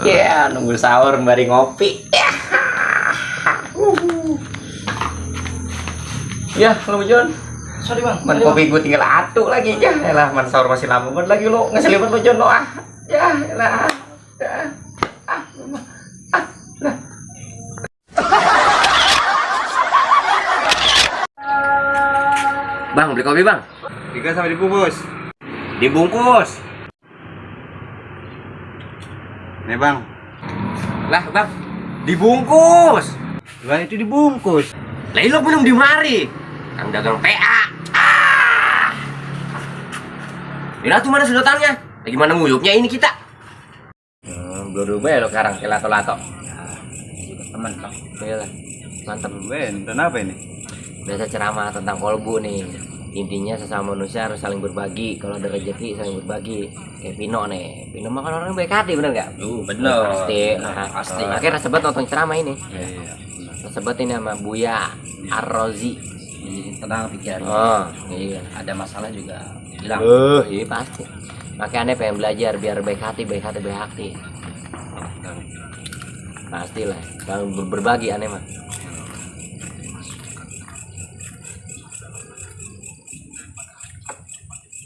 Ya, nunggu sahur bari ngopi. Ya, lo John. Sorry bang. Man kopi gue tinggal atu lagi ya. Elah, man sahur masih lama banget lagi lo. Ngeselipet lo John lo ah. Ya, elah. Ya. Ah, nah. Bang, beli kopi bang. 3 sama dibungkus. Dibungkus. Nih bang. Lah bang, dibungkus. Lah itu dibungkus. Lah lo belum dimari. Kang dagang PA. Mira tuh mana sedotannya? Lagi mana nguyupnya ini kita? Belum lo sekarang ke lato-lato. Teman bang. Iyalah, mantap. Ben, dan apa ini? Biasa ceramah tentang kolbu nih. Intinya sesama manusia harus saling berbagi. Kalau ada rezeki saling berbagi. Kayak Pino nih. Pino makan orang baik hati bener nggak? Bener. Pasti. Pasti. Akhirnya sebet nonton ceramah ini. Iya. Sebet ini sama Buya Arrozi. Tenang pikiran. Oh iya. Ada masalah juga hilang. Iya pasti. Makanya aneh pengen belajar biar baik hati. Pastilah. Kalau berbagi aneh mah.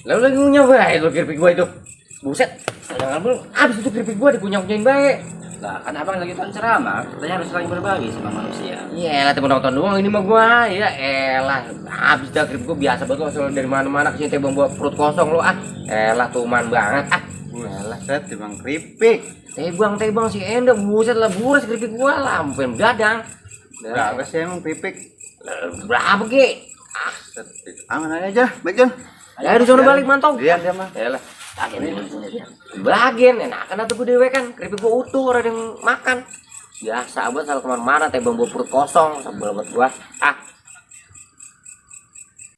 Lalu lagi nyoba itu keripik gua itu. Buset. Jangan belum habis itu keripik gua dikunyah-kunyahin baik. Lah kan abang lagi nonton ceramah, kita harus saling berbagi sama manusia. Iya, temen nonton doang ini mah gua. Ya elah, habis dah keripik gua biasa banget lo selalu dari mana-mana kesini tebang buat perut kosong lo ah. Elah tuman banget ah. Elah, Set bang keripik. tebang si Enda buset lah buras keripik gua lah, sampai gadang. Berapa sih emang keripik? Berapa ge? Ah, Set, aman aja, bagian. ya udah sono balik mantong. Iya dia mah. Elah. Bagian enakan atuh gue dewe kan keripik gua utuh ada yang makan biasa abah salah kemana-mana tebang buat perut kosong sebel buat gua ah